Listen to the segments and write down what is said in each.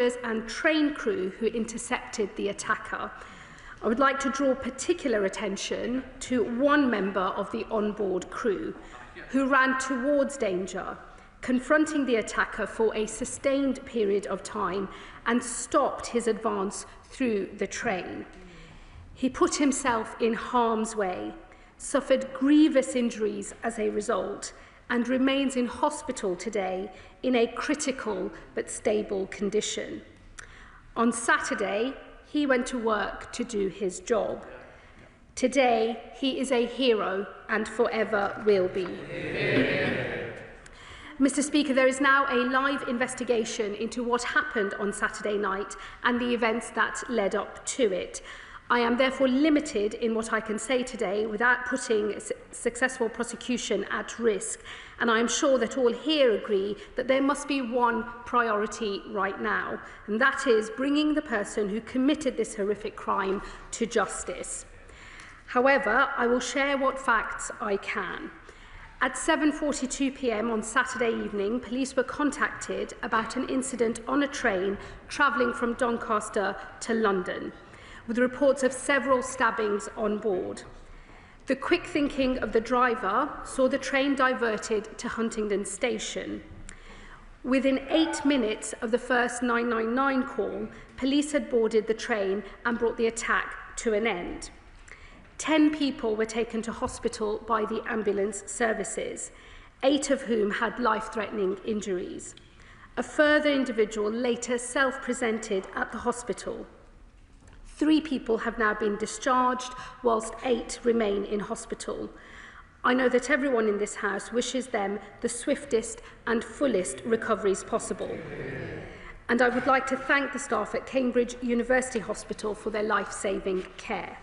and train crew who intercepted the attacker. I would like to draw particular attention to one member of the onboard crew who ran towards danger, confronting the attacker for a sustained period of time and stopped his advance through the train. He put himself in harm's way, suffered grievous injuries as a result, and remains in hospital today in a critical but stable condition. On Saturday, he went to work to do his job. Today, he is a hero and forever will be. Mr. Speaker, there is now a live investigation into what happened on Saturday night and the events that led up to it. I am therefore limited in what I can say today without putting successful prosecution at risk, and I am sure that all here agree that there must be one priority right now, and that is bringing the person who committed this horrific crime to justice. However, I will share what facts I can. At 7:42 p.m. on Saturday evening, police were contacted about an incident on a train travelling from Doncaster to London, with reports of several stabbings on board. The quick thinking of the driver saw the train diverted to Huntingdon Station. Within 8 minutes of the first 999 call, police had boarded the train and brought the attack to an end. 10 people were taken to hospital by the ambulance services, 8 of whom had life-threatening injuries. A further individual later self-presented at the hospital. 3 people have now been discharged, whilst 8 remain in hospital. I know that everyone in this House wishes them the swiftest and fullest recoveries possible. And I would like to thank the staff at Cambridge University Hospital for their life-saving care.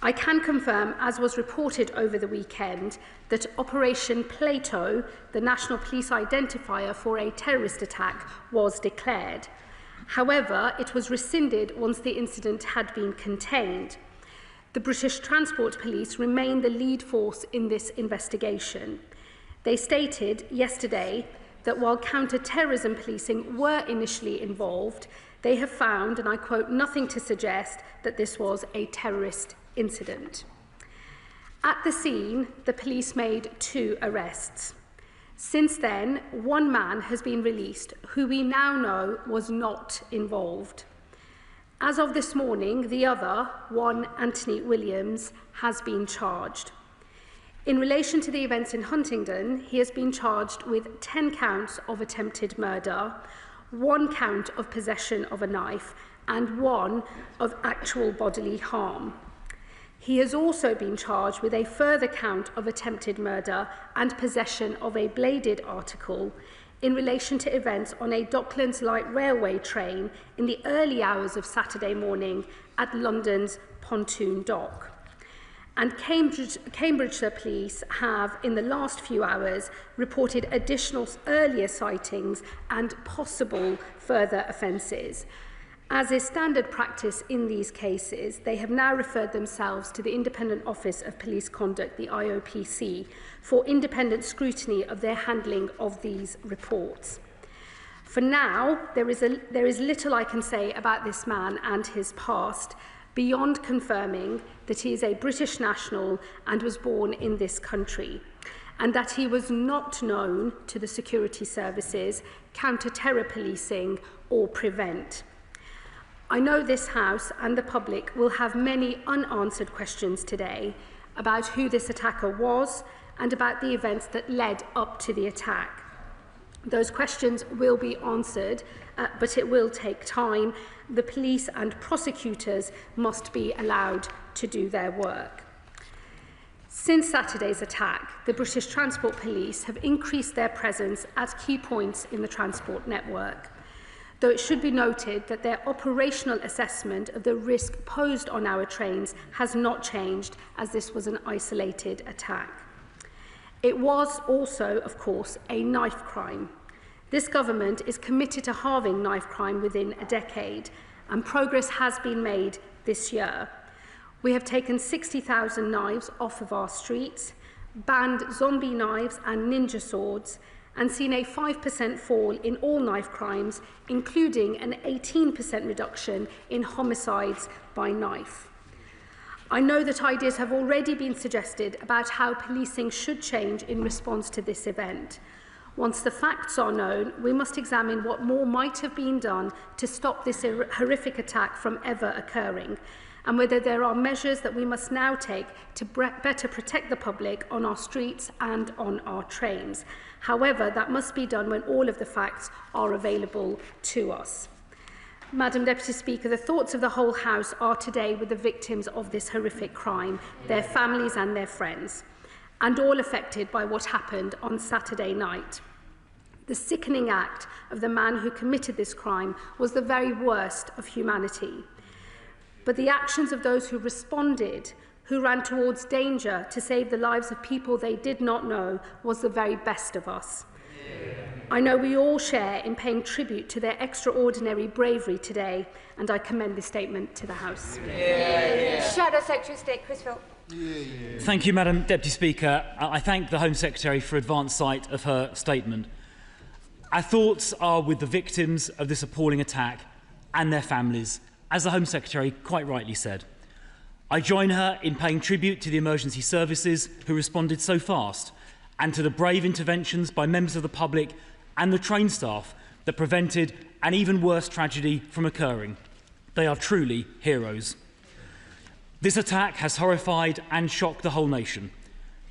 I can confirm, as was reported over the weekend, that Operation Plato, the national police identifier for a terrorist attack, was declared. However, it was rescinded once the incident had been contained. The British Transport Police remain the lead force in this investigation. They stated yesterday that while counter-terrorism policing were initially involved, they have found, and I quote, nothing to suggest that this was a terrorist incident. At the scene, the police made 2 arrests. Since then, 1 man has been released who we now know was not involved. As of this morning, the other, one Anthony Williams, has been charged. In relation to the events in Huntingdon, he has been charged with 10 counts of attempted murder, 1 count of possession of a knife, and 1 of actual bodily harm. He has also been charged with a further count of attempted murder and possession of a bladed article in relation to events on a Docklands Light Railway train in the early hours of Saturday morning at London's Pontoon Dock. And Cambridgeshire Police have, in the last few hours, reported additional earlier sightings and possible further offences. As is standard practice in these cases, they have now referred themselves to the Independent Office of Police Conduct, the IOPC, for independent scrutiny of their handling of these reports. For now, there is little I can say about this man and his past, beyond confirming that he is a British national and was born in this country, and that he was not known to the security services, counter-terror policing, or prevent. I know this House and the public will have many unanswered questions today about who this attacker was and about the events that led up to the attack. Those questions will be answered, but it will take time. The police and prosecutors must be allowed to do their work. Since Saturday's attack, the British Transport Police have increased their presence at key points in the transport network, though it should be noted that their operational assessment of the risk posed on our trains has not changed, as this was an isolated attack. It was also, of course, a knife crime. This government is committed to halving knife crime within a decade, and progress has been made this year. We have taken 60,000 knives off of our streets, banned zombie knives and ninja swords, and seen a 5% fall in all knife crimes, including an 18% reduction in homicides by knife. I know that ideas have already been suggested about how policing should change in response to this event. Once the facts are known, we must examine what more might have been done to stop this horrific attack from ever occurring, and whether there are measures that we must now take to better protect the public on our streets and on our trains. However, that must be done when all of the facts are available to us. Madam Deputy Speaker, the thoughts of the whole House are today with the victims of this horrific crime, their families and their friends, and all affected by what happened on Saturday night. The sickening act of the man who committed this crime was the very worst of humanity. But the actions of those who responded, who ran towards danger to save the lives of people they did not know, was the very best of us. I know we all share in paying tribute to their extraordinary bravery today, and I commend this statement to the House. Shadow Secretary of State Chris Phil. Thank you, Madam Deputy Speaker. I thank the Home Secretary for advance sight of her statement. Our thoughts are with the victims of this appalling attack and their families, as the Home Secretary quite rightly said. I join her in paying tribute to the emergency services who responded so fast, and to the brave interventions by members of the public and the train staff that prevented an even worse tragedy from occurring. They are truly heroes. This attack has horrified and shocked the whole nation.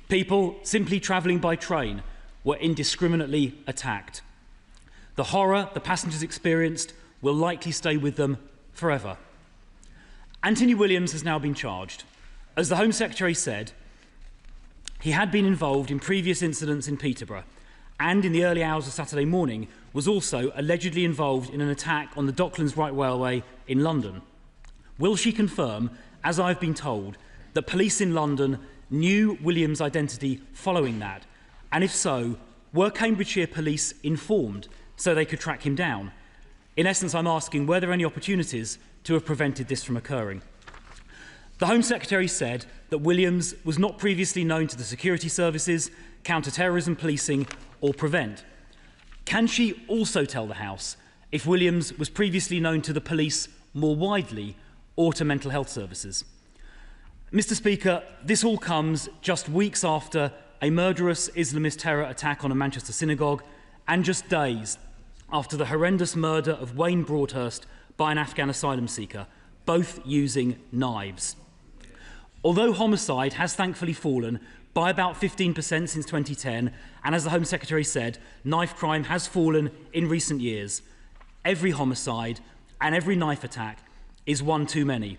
People simply travelling by train were indiscriminately attacked. The horror the passengers experienced will likely stay with them forever. Anthony Williams has now been charged. As the Home Secretary said, he had been involved in previous incidents in Peterborough and in the early hours of Saturday morning was also allegedly involved in an attack on the Docklands Right Railway in London. Will she confirm, as I've been told, that police in London knew Williams' identity following that? And if so, were Cambridgeshire police informed so they could track him down? In essence, I'm asking, were there any opportunities to have prevented this from occurring? The Home Secretary said that Williams was not previously known to the security services, counter-terrorism policing or Prevent. Can she also tell the House if Williams was previously known to the police more widely or to mental health services? Mr. Speaker, this all comes just weeks after a murderous Islamist terror attack on a Manchester synagogue and just days after the horrendous murder of Wayne Broadhurst by an Afghan asylum seeker, both using knives. Although homicide has thankfully fallen by about 15% since 2010, and as the Home Secretary said, knife crime has fallen in recent years, every homicide and every knife attack is one too many.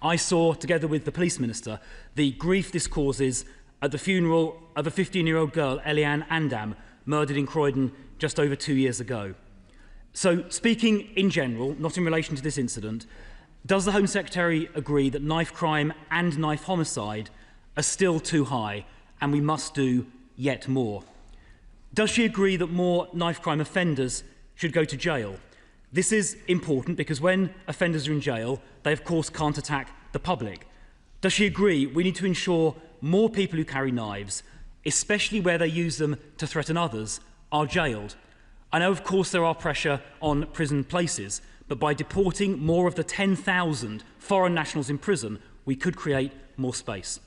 I saw, together with the Police Minister, the grief this causes at the funeral of a 15-year-old girl, Eliane Andam, murdered in Croydon just over 2 years ago. So, speaking in general, not in relation to this incident, does the Home Secretary agree that knife crime and knife homicide are still too high and we must do yet more? Does she agree that more knife crime offenders should go to jail? This is important because when offenders are in jail, they of course can't attack the public. Does she agree we need to ensure more people who carry knives, especially where they use them to threaten others, are jailed? I know of course there are pressure on prison places, but by deporting more of the 10,000 foreign nationals in prison, we could create more space.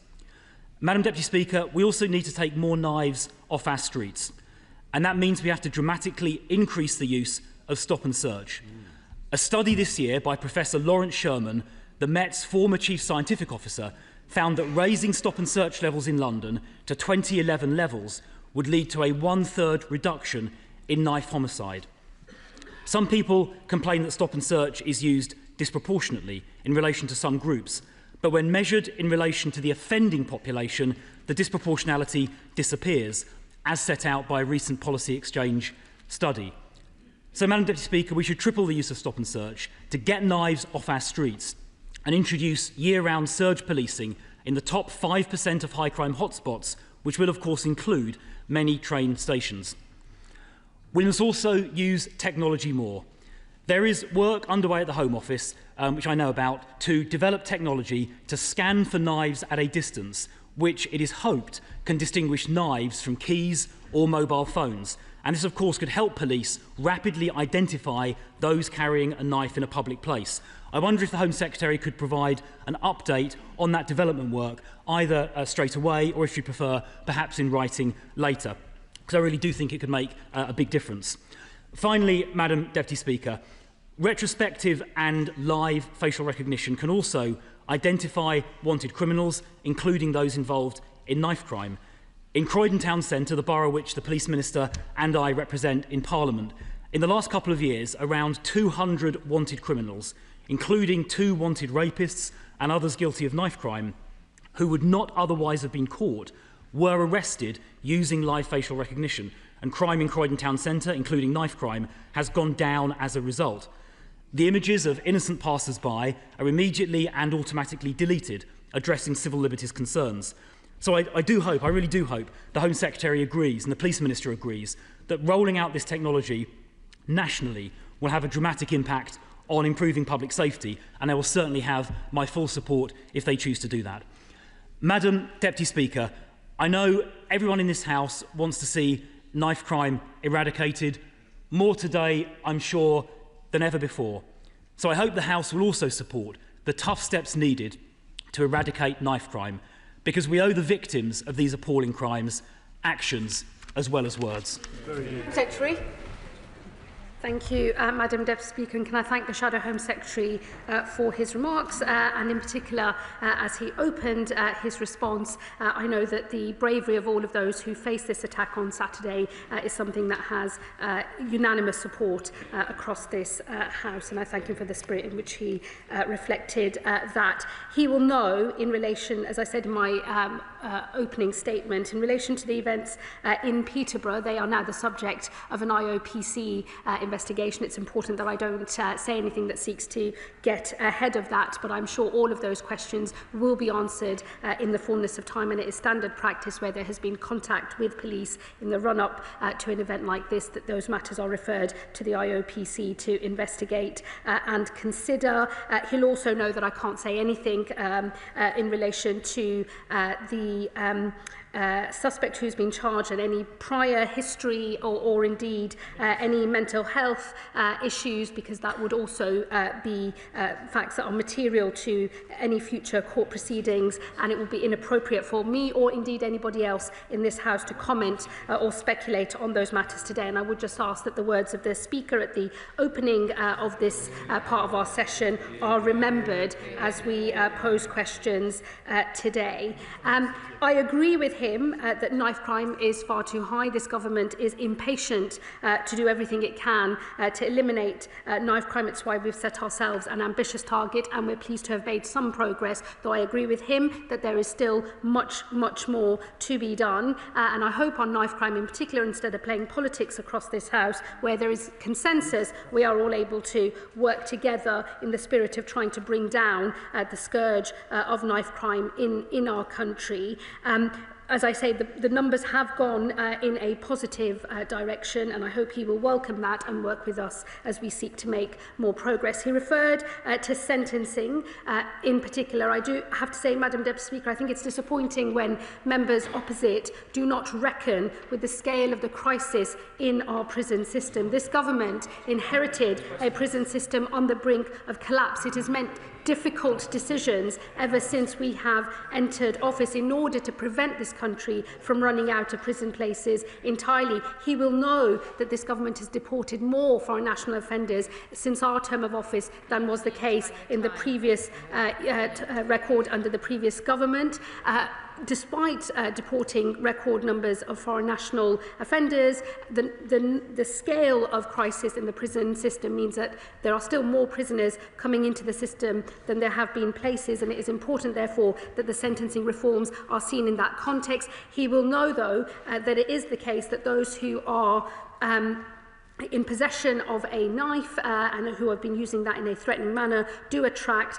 Madam Deputy Speaker, we also need to take more knives off our streets, and that means we have to dramatically increase the use of stop and search. A study this year by Professor Lawrence Sherman, the Met's former Chief Scientific Officer, found that raising stop and search levels in London to 2011 levels would lead to a 1/3 reduction in knife homicide. Some people complain that stop and search is used disproportionately in relation to some groups, but when measured in relation to the offending population, the disproportionality disappears, as set out by a recent Policy Exchange study. So, Madam Deputy Speaker, we should triple the use of stop and search to get knives off our streets and introduce year-round surge policing in the top 5% of high crime hotspots, which will of course include many train stations. We must also use technology more. There is work underway at the Home Office, which I know about, to develop technology to scan for knives at a distance, which it is hoped can distinguish knives from keys or mobile phones. And this, of course, could help police rapidly identify those carrying a knife in a public place. I wonder if the Home Secretary could provide an update on that development work, either straight away or, if you prefer, perhaps in writing later, because I really do think it could make a big difference. Finally, Madam Deputy Speaker, retrospective and live facial recognition can also identify wanted criminals, including those involved in knife crime. In Croydon Town Centre, the borough which the Police Minister and I represent in Parliament, in the last couple of years, around 200 wanted criminals, including 2 wanted rapists and others guilty of knife crime, who would not otherwise have been caught, were arrested using live facial recognition, and crime in Croydon Town Centre, including knife crime, has gone down as a result. The images of innocent passers-by are immediately and automatically deleted, addressing civil liberties concerns. So I really do hope the Home Secretary agrees and the Police Minister agrees that rolling out this technology nationally will have a dramatic impact on improving public safety, and they will certainly have my full support if they choose to do that. Madam Deputy Speaker, I know everyone in this House wants to see knife crime eradicated, more today, I'm sure, than ever before. So I hope the House will also support the tough steps needed to eradicate knife crime, because we owe the victims of these appalling crimes actions as well as words. Secretary. Thank you, Madam Deputy Speaker, and can I thank the Shadow Home Secretary for his remarks, and in particular, as he opened his response, I know that the bravery of all of those who faced this attack on Saturday is something that has unanimous support across this House, and I thank him for the spirit in which he reflected that. He will know, in relation, as I said in my opening statement, in relation to the events in Peterborough, they are now the subject of an IOPC investigation. It's important that I don't say anything that seeks to get ahead of that, but I'm sure all of those questions will be answered in the fullness of time, and it is standard practice where there has been contact with police in the run-up to an event like this that those matters are referred to the IOPC to investigate and consider. He'll also know that I can't say anything in relation to the suspect who's been charged and any prior history or indeed any mental health issues, because that would also be facts that are material to any future court proceedings, and it would be inappropriate for me or indeed anybody else in this House to comment or speculate on those matters today. And I would just ask that the words of the Speaker at the opening of this part of our session are remembered as we pose questions today. I agree with him that knife crime is far too high. This government is impatient to do everything it can to eliminate knife crime. It's why we've set ourselves an ambitious target, and we're pleased to have made some progress, though I agree with him that there is still much more to be done. And I hope on knife crime in particular, instead of playing politics across this House, where there is consensus, we are all able to work together in the spirit of trying to bring down the scourge of knife crime in our country. As I say, the numbers have gone in a positive direction, and I hope he will welcome that and work with us as we seek to make more progress. He referred to sentencing in particular. I do have to say, Madam Deputy Speaker, I think it's disappointing when members opposite do not reckon with the scale of the crisis in our prison system. This government inherited a prison system on the brink of collapse. It has meant difficult decisions ever since we have entered office in order to prevent this country from running out of prison places entirely. He will know that this government has deported more foreign national offenders since our term of office than was the case in the previous record under the previous government. Despite deporting record numbers of foreign national offenders, the scale of crisis in the prison system means that there are still more prisoners coming into the system than there have been places, and it is important, therefore, that the sentencing reforms are seen in that context. He will know, though, that it is the case that those who are in possession of a knife and who have been using that in a threatening manner do attract,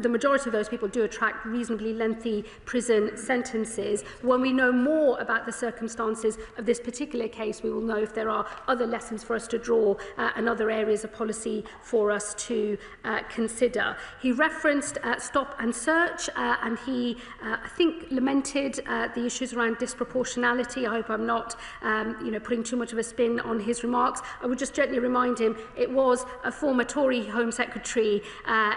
the majority of those people do attract reasonably lengthy prison sentences. When we know more about the circumstances of this particular case, we will know if there are other lessons for us to draw and other areas of policy for us to consider. He referenced stop and search and he, I think, lamented the issues around disproportionality. I hope I'm not putting too much of a spin on his remarks. I would just gently remind him it was a former Tory Home Secretary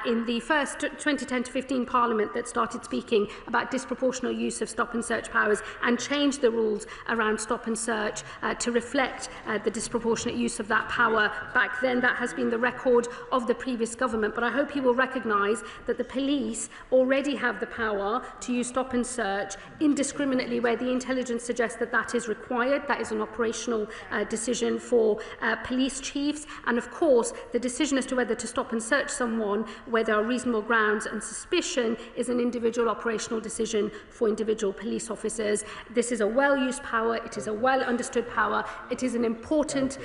in the first 2010 to 15 Parliament that started speaking about disproportionate use of stop and search powers and changed the rules around stop and search to reflect the disproportionate use of that power back then. That has been the record of the previous government, but I hope he will recognise that the police already have the power to use stop and search indiscriminately where the intelligence suggests that that is required. That is an operational decision for police chiefs, and of course the decision as to whether to stop and search someone where there are reasonable grounds and suspicion is an individual operational decision for individual police officers. This is a well-used power, it is a well-understood power, it is an important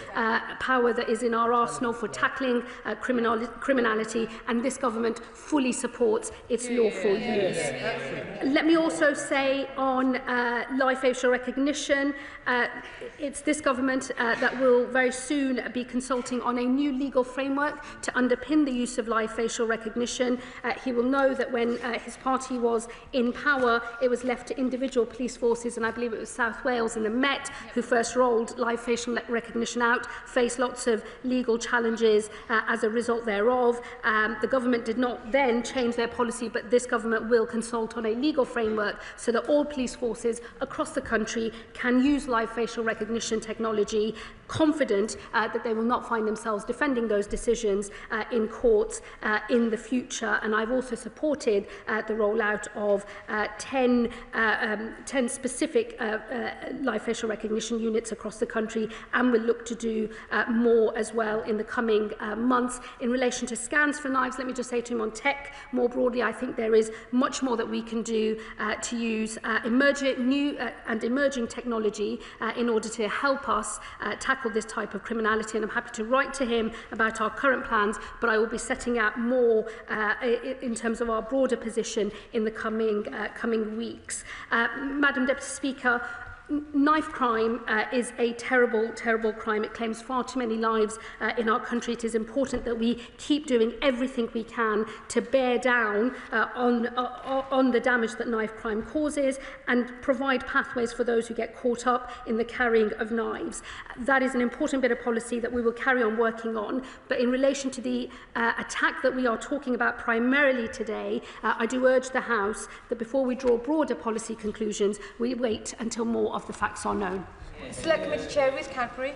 power that is in our arsenal for tackling criminality, and this government fully supports its lawful use. Let me also say on live facial recognition, it's this government that will very soon be consulting on a new legal framework to underpin the use of live facial recognition. He will know that when his party was in power, it was left to individual police forces, and I believe it was South Wales and the Met who first rolled live facial recognition out, faced lots of legal challenges as a result thereof. The government did not then change their policy, but this government will consult on a legal framework so that all police forces across the country can use live facial recognition technology, confident that they will not find themselves defending those decisions in courts in the future. And I've also supported the rollout of 10 specific live facial recognition units across the country, and will look to do more as well in the coming months. In relation to scans for knives, let me just say to him on tech more broadly, I think there is much more that we can do to use new and emerging technology in order to help us tackle this type of criminality, and I'm happy to write to him about our current plans, but I will be setting out more in terms of our broader position in the coming weeks. Madam Deputy Speaker, knife crime is a terrible, terrible crime. It claims far too many lives in our country. It is important that we keep doing everything we can to bear down on the damage that knife crime causes and provide pathways for those who get caught up in the carrying of knives. That is an important bit of policy that we will carry on working on. But in relation to the attack that we are talking about primarily today, I do urge the House that before we draw broader policy conclusions, we wait until more of the facts are known. Select Committee Chair Ruth Cadbury.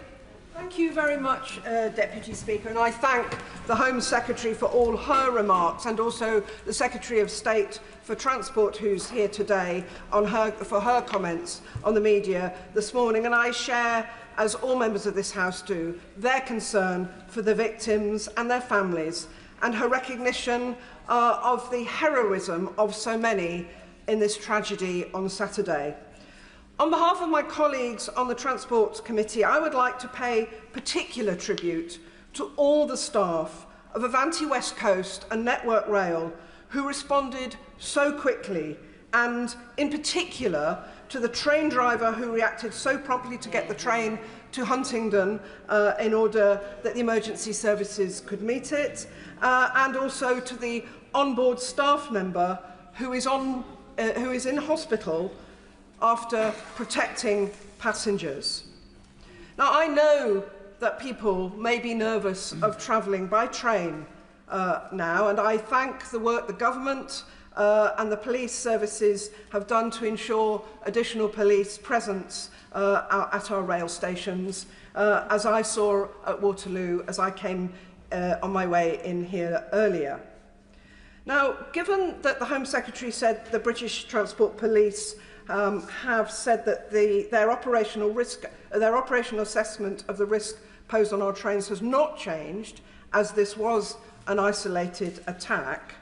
Thank you very much, Deputy Speaker, and I thank the Home Secretary for all her remarks, and also the Secretary of State for Transport, who's here today, for her comments on the media this morning. And I share, as all members of this House do, their concern for the victims and their families, and her recognition of the heroism of so many in this tragedy on Saturday. On behalf of my colleagues on the Transport Committee, I would like to pay particular tribute to all the staff of Avanti West Coast and Network Rail who responded so quickly, and in particular to the train driver who reacted so promptly to get the train to Huntingdon in order that the emergency services could meet it, and also to the onboard staff member who is in hospital after protecting passengers. Now, I know that people may be nervous of travelling by train now, and I thank the work the government and the police services have done to ensure additional police presence at our rail stations, as I saw at Waterloo as I came on my way in here earlier. Now, given that the Home Secretary said the British Transport Police have said that their operational assessment of the risk posed on our trains has not changed, as this was an isolated attack,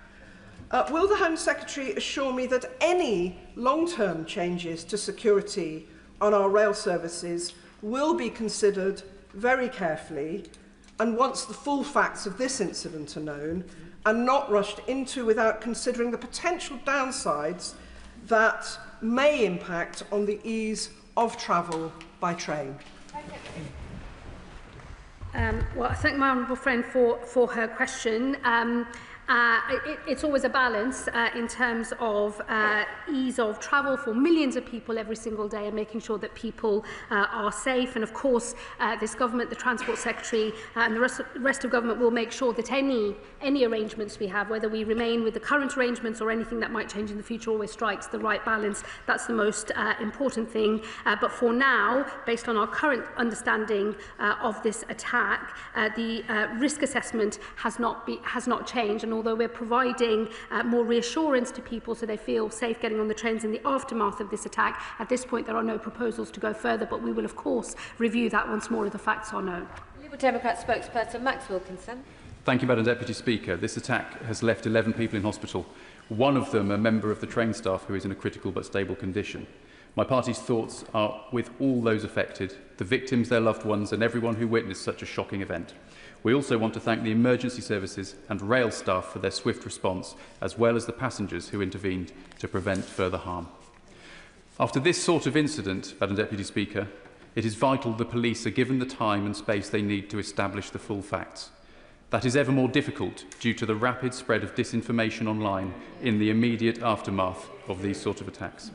will the Home Secretary assure me that any long-term changes to security on our rail services will be considered very carefully, and once the full facts of this incident are known, and not rushed into without considering the potential downsides that may impact on the ease of travel by train. Well, I thank my honourable friend for her question. It's always a balance in terms of ease of travel for millions of people every single day and making sure that people are safe. And of course, this government, the Transport Secretary and the rest of government will make sure that any arrangements we have, whether we remain with the current arrangements or anything that might change in the future, always strikes the right balance. That's the most important thing. But for now, based on our current understanding of this attack, the risk assessment has not changed. And although we're providing more reassurance to people so they feel safe getting on the trains in the aftermath of this attack, at this point there are no proposals to go further, but we will of course review that once more of the facts are known. Liberal Democrat spokesperson Max Wilkinson. Thank you, Madam Deputy Speaker. This attack has left 11 people in hospital, one of them a member of the train staff who is in a critical but stable condition. My party's thoughts are with all those affected, the victims, their loved ones and everyone who witnessed such a shocking event. We also want to thank the emergency services and rail staff for their swift response, as well as the passengers who intervened to prevent further harm. After this sort of incident, Madam Deputy Speaker, it is vital the police are given the time and space they need to establish the full facts. That is ever more difficult due to the rapid spread of disinformation online in the immediate aftermath of these sort of attacks.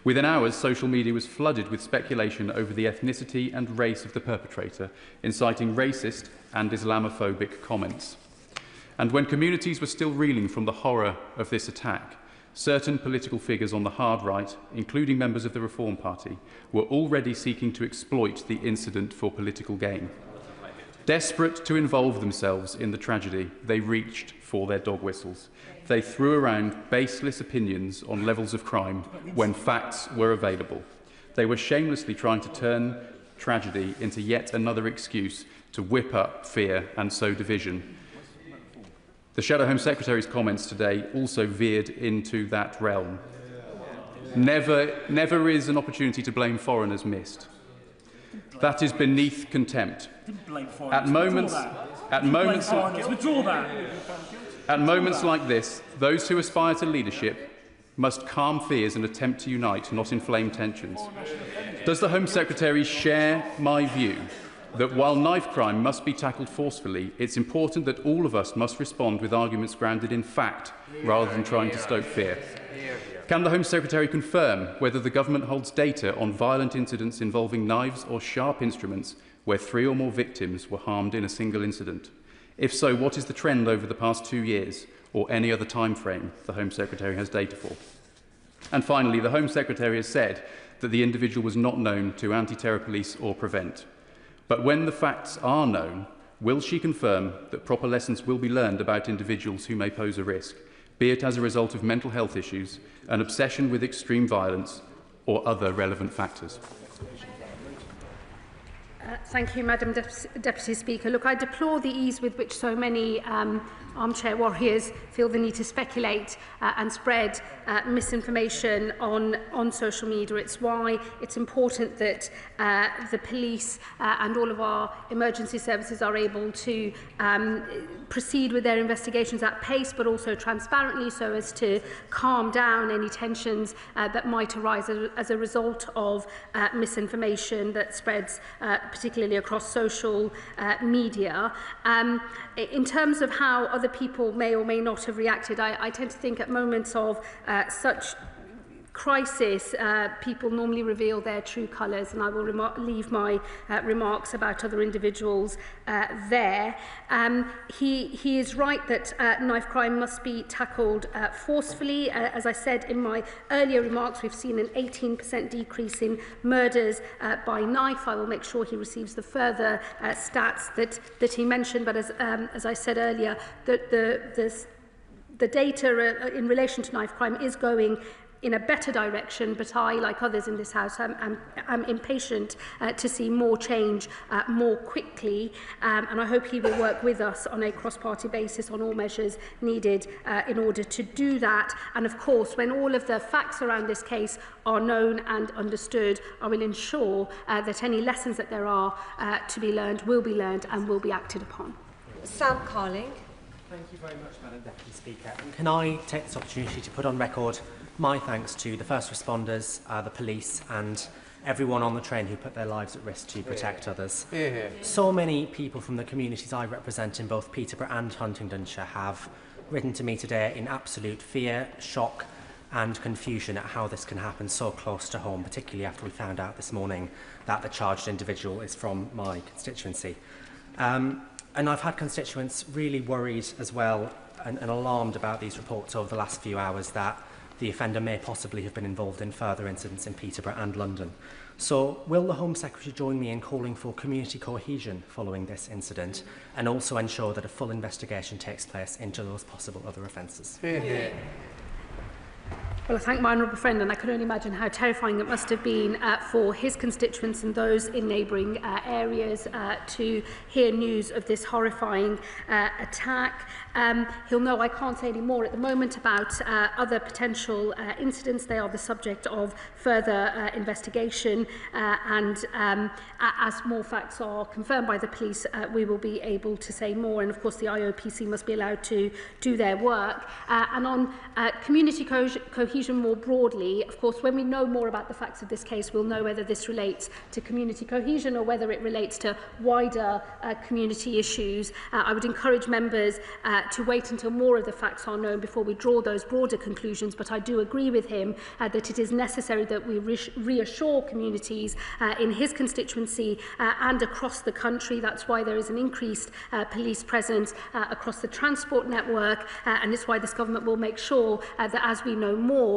Within hours, social media was flooded with speculation over the ethnicity and race of the perpetrator, inciting racist and Islamophobic comments. And when communities were still reeling from the horror of this attack, certain political figures on the hard right, including members of the Reform Party, were already seeking to exploit the incident for political gain. Desperate to involve themselves in the tragedy, they reached for their dog whistles. They threw around baseless opinions on levels of crime when facts were available. They were shamelessly trying to turn tragedy into yet another excuse to whip up fear and sow division. The Shadow Home Secretary's comments today also veered into that realm. Never is an opportunity to blame foreigners missed. That is beneath contempt. At moments like this, those who aspire to leadership must calm fears and attempt to unite, not inflame tensions. Does the Home Secretary share my view that while knife crime must be tackled forcefully, it's important that all of us must respond with arguments grounded in fact rather than trying to stoke fear? Can the Home Secretary confirm whether the government holds data on violent incidents involving knives or sharp instruments where 3 or more victims were harmed in a single incident? If so, what is the trend over the past 2 years or any other time frame the Home Secretary has data for? And finally, the Home Secretary has said that the individual was not known to anti-terror police or Prevent. But when the facts are known, will she confirm that proper lessons will be learned about individuals who may pose a risk, be it as a result of mental health issues, an obsession with extreme violence, or other relevant factors? Thank you, Madam Deputy Speaker. Look, I deplore the ease with which so many armchair warriors feel the need to speculate and spread misinformation on social media. It's why it's important that the police and all of our emergency services are able to proceed with their investigations at pace, but also transparently, so as to calm down any tensions that might arise as a result of misinformation that spreads particularly across social media. In terms of how other people may or may not have reacted, I tend to think at moments of such crisis, people normally reveal their true colours, and I will leave my remarks about other individuals there. He is right that knife crime must be tackled forcefully. As I said in my earlier remarks, we've seen an 18% decrease in murders by knife. I will make sure he receives the further stats that he mentioned, but as I said earlier, the data in relation to knife crime is going in a better direction, but I, like others in this House, am impatient to see more change more quickly, and I hope he will work with us on a cross-party basis on all measures needed in order to do that. And of course, when all of the facts around this case are known and understood, I will ensure that any lessons that there are to be learned will be learned and will be acted upon. Sam Carling. Thank you very much, Madam Deputy Speaker. And can I take this opportunity to put on record my thanks to the first responders, the police and everyone on the train who put their lives at risk to protect others. So many people from the communities I represent in both Peterborough and Huntingdonshire have written to me today in absolute fear, shock and confusion at how this can happen so close to home, particularly after we found out this morning that the charged individual is from my constituency. And I've had constituents really worried as well and alarmed about these reports over the last few hours that the offender may possibly have been involved in further incidents in Peterborough and London. So will the Home Secretary join me in calling for community cohesion following this incident and also ensure that a full investigation takes place into those possible other offences? Well, I thank my honourable friend, and I can only imagine how terrifying it must have been for his constituents and those in neighbouring areas to hear news of this horrifying attack. He'll know I can't say any more at the moment about other potential incidents. They are the subject of further investigation, and as more facts are confirmed by the police, we will be able to say more. And of course, the IOPC must be allowed to do their work. And on community cohesion more broadly, of course, when we know more about the facts of this case, we'll know whether this relates to community cohesion or whether it relates to wider community issues. I would encourage members to wait until more of the facts are known before we draw those broader conclusions, but I do agree with him that it is necessary that we reassure communities in his constituency and across the country. That's why there is an increased police presence across the transport network, and it's why this government will make sure that as we know more,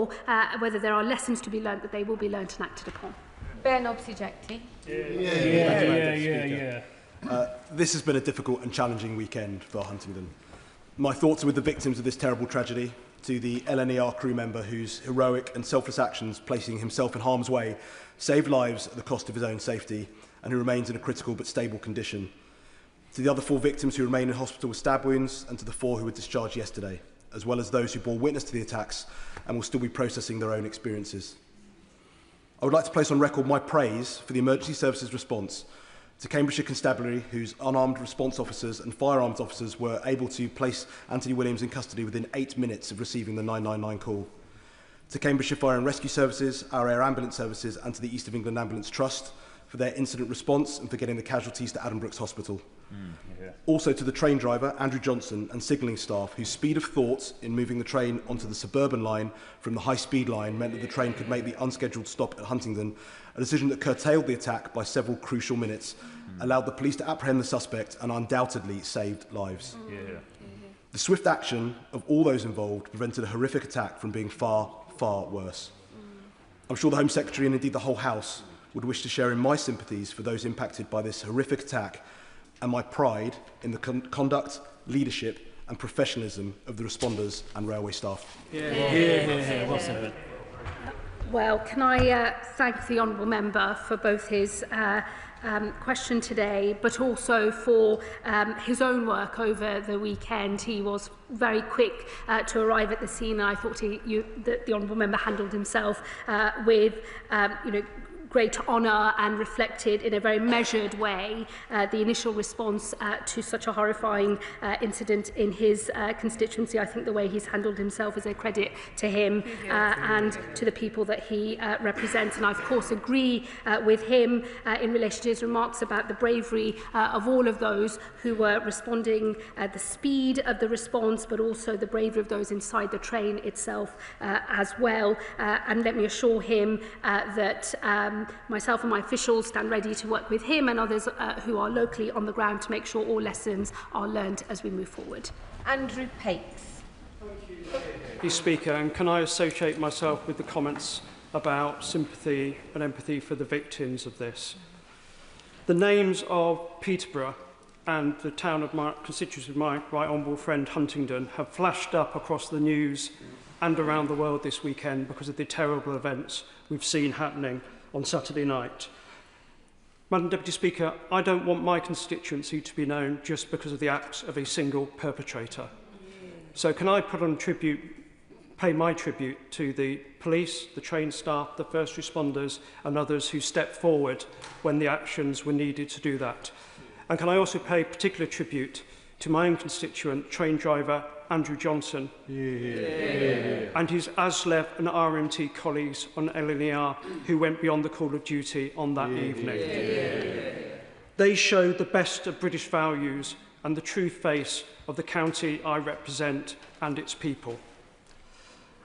whether there are lessons to be learnt, that they will be learnt and acted upon. Ben Obsijekti. This has been a difficult and challenging weekend for Huntingdon. My thoughts are with the victims of this terrible tragedy, to the LNER crew member whose heroic and selfless actions, placing himself in harm's way, saved lives at the cost of his own safety, and who remains in a critical but stable condition. To the other 4 victims who remain in hospital with stab wounds, and to the 4 who were discharged yesterday, as well as those who bore witness to the attacks and will still be processing their own experiences. I would like to place on record my praise for the emergency services response to Cambridgeshire Constabulary, whose unarmed response officers and firearms officers were able to place Anthony Williams in custody within 8 minutes of receiving the 999 call. To Cambridgeshire Fire and Rescue Services, our Air Ambulance Services and to the East of England Ambulance Trust for their incident response and for getting the casualties to Adam Brooks Hospital. Also to the train driver, Andrew Johnson, and signalling staff, whose speed of thought in moving the train onto the suburban line from the high-speed line meant that the train could make the unscheduled stop at Huntingdon, a decision that curtailed the attack by several crucial minutes, allowed the police to apprehend the suspect and undoubtedly saved lives. The swift action of all those involved prevented a horrific attack from being far, far worse. I'm sure the Home Secretary and indeed the whole House would wish to share in my sympathies for those impacted by this horrific attack and my pride in the conduct, leadership and professionalism of the responders and railway staff. Well, can I thank the Honourable Member for both his question today, but also for his own work over the weekend. He was very quick to arrive at the scene, and I thought the Honourable Member handled himself with great honour and reflected in a very measured way the initial response to such a horrifying incident in his constituency. I think the way he's handled himself is a credit to him and to the people that he represents. And I, of course, agree with him in relation to his remarks about the bravery of all of those who were responding, the speed of the response, but also the bravery of those inside the train itself as well. And let me assure him that myself and my officials stand ready to work with him and others who are locally on the ground to make sure all lessons are learned as we move forward. Andrew Pakes. Thank you, Speaker, and can I associate myself with the comments about sympathy and empathy for the victims of this. The names of Peterborough and the town of my constituency of my right honourable friend Huntingdon have flashed up across the news and around the world this weekend because of the terrible events we've seen happening on Saturday night. Madam Deputy Speaker, I don't want my constituency to be known just because of the acts of a single perpetrator. So can I pay my tribute to the police, the trained staff, the first responders and others who stepped forward when the actions were needed to do that. And can I also pay particular tribute to my own constituent, train driver Andrew Johnson, and his ASLEF and RMT colleagues on LNER who went beyond the call of duty on that evening. They showed the best of British values and the true face of the county I represent and its people.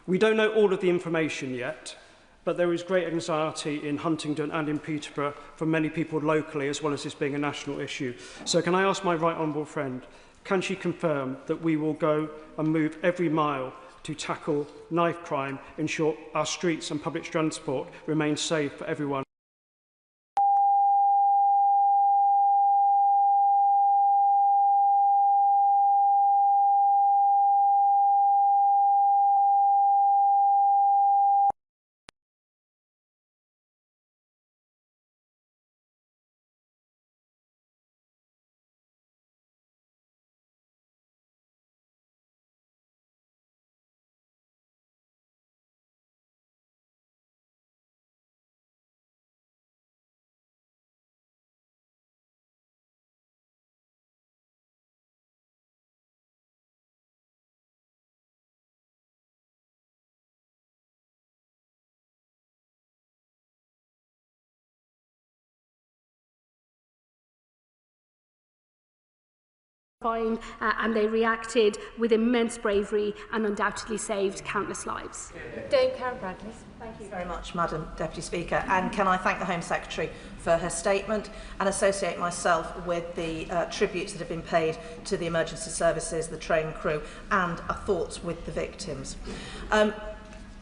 We don't know all of the information yet, but there is great anxiety in Huntingdon and in Peterborough from many people locally, as well as this being a national issue. So can I ask my right honourable friend, can she confirm that we will go and move every mile to tackle knife crime, ensure our streets and public transport remain safe for everyone? And they reacted with immense bravery and undoubtedly saved countless lives. Dame Karen Bradley. Thank you very much, Madam Deputy Speaker. And can I thank the Home Secretary for her statement and associate myself with the tributes that have been paid to the emergency services, the train crew, and our thoughts with the victims.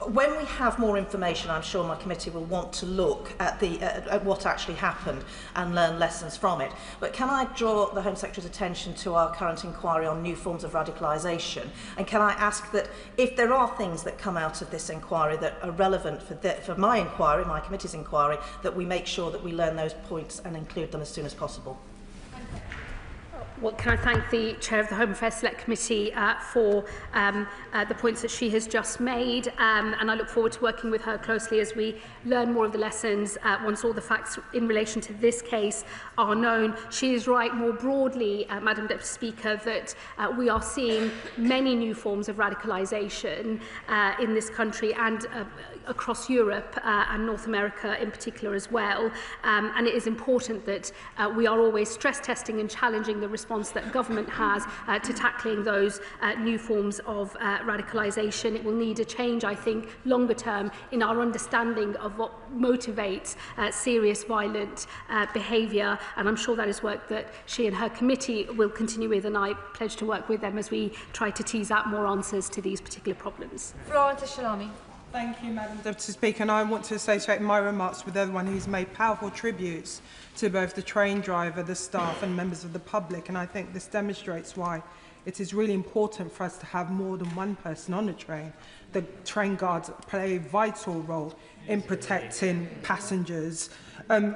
When we have more information, I'm sure my committee will want to look at, at what actually happened and learn lessons from it. But can I draw the Home Secretary's attention to our current inquiry on new forms of radicalisation? And can I ask that if there are things that come out of this inquiry that are relevant for my inquiry, my committee's inquiry, that we make sure that we learn those points and include them as soon as possible? Well, can I thank the Chair of the Home Affairs Select Committee for the points that she has just made, and I look forward to working with her closely as we learn more of the lessons once all the facts in relation to this case are known. She is right more broadly, Madam Deputy Speaker, that we are seeing many new forms of radicalisation in this country and across Europe and North America in particular as well. And it is important that we are always stress testing and challenging the response that government has to tackling those new forms of radicalisation. It will need a change, I think, longer term in our understanding of what motivates serious violent behaviour, and I'm sure that is work that she and her committee will continue with, and I pledge to work with them as we try to tease out more answers to these particular problems. Florence Shalami. Thank you, Madam Deputy Speaker, and I want to associate my remarks with everyone who's made powerful tributes to both the train driver, the staff and members of the public, and I think this demonstrates why it is really important for us to have more than one person on the train. The train guards play a vital role in protecting passengers.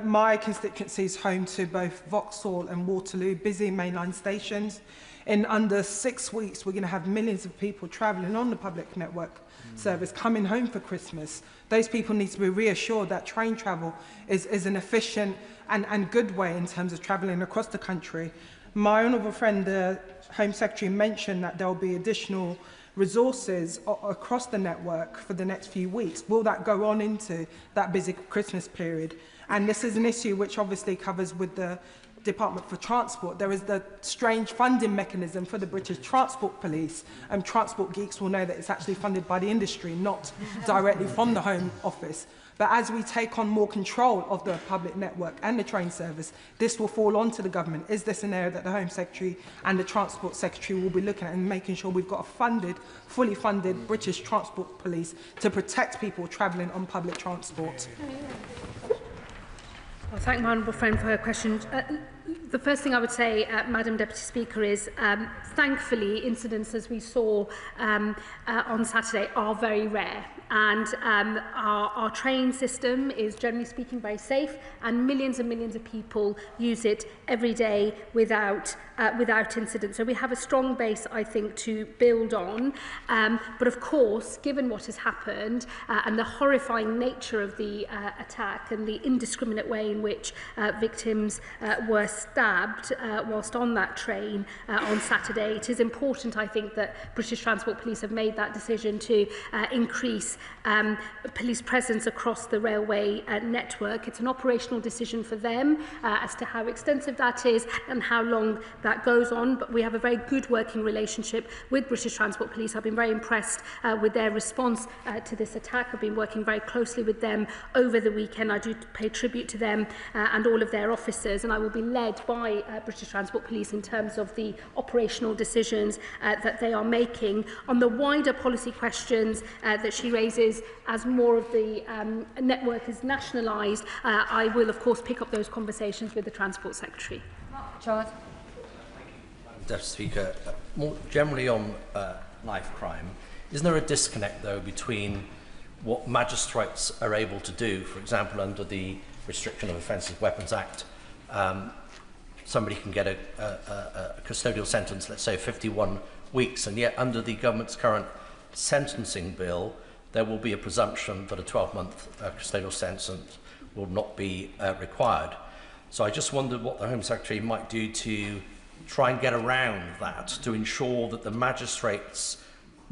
My constituency is home to both Vauxhall and Waterloo, busy mainline stations. In under 6 weeks, we're going to have millions of people travelling on the public network service coming home for Christmas. Those people need to be reassured that train travel is an efficient and good way in terms of travelling across the country. My honourable friend, the Home Secretary, mentioned that there will be additional resources across the network for the next few weeks. Will that go on into that busy Christmas period? And this is an issue which obviously covers with the Department for Transport. There is the strange funding mechanism for the British Transport Police, and transport geeks will know that it's actually funded by the industry, not directly from the Home Office. But as we take on more control of the public network and the train service, this will fall onto the government. Is this an area that the Home Secretary and the Transport Secretary will be looking at and making sure we've got a fully funded British Transport Police to protect people travelling on public transport? Well, thank my honourable friend for her question. The first thing I would say, Madam Deputy Speaker, is thankfully incidents as we saw on Saturday are very rare. And our train system is, generally speaking, very safe, and millions of people use it every day without incident. So we have a strong base, I think, to build on. But of course, given what has happened and the horrifying nature of the attack and the indiscriminate way in which victims were stabbed whilst on that train on Saturday, it is important, I think, that British Transport Police have made that decision to increase police presence across the railway network. It's an operational decision for them as to how extensive that is and how long that goes on, but we have a very good working relationship with British Transport Police. I've been very impressed with their response to this attack. I've been working very closely with them over the weekend. I do pay tribute to them and all of their officers, and I will be led by British Transport Police in terms of the operational decisions that they are making. On the wider policy questions that she raises, as more of the network is nationalised, I will of course pick up those conversations with the Transport Secretary. Charles. Deputy Speaker, more generally on knife crime, isn't there a disconnect though between what magistrates are able to do? For example, under the Restriction of Offensive Weapons Act, somebody can get a custodial sentence, let's say 51 weeks, and yet under the government's current sentencing bill, there will be a presumption that a 12-month custodial sentence will not be required. So I just wondered what the Home Secretary might do to try and get around that, to ensure that the magistrates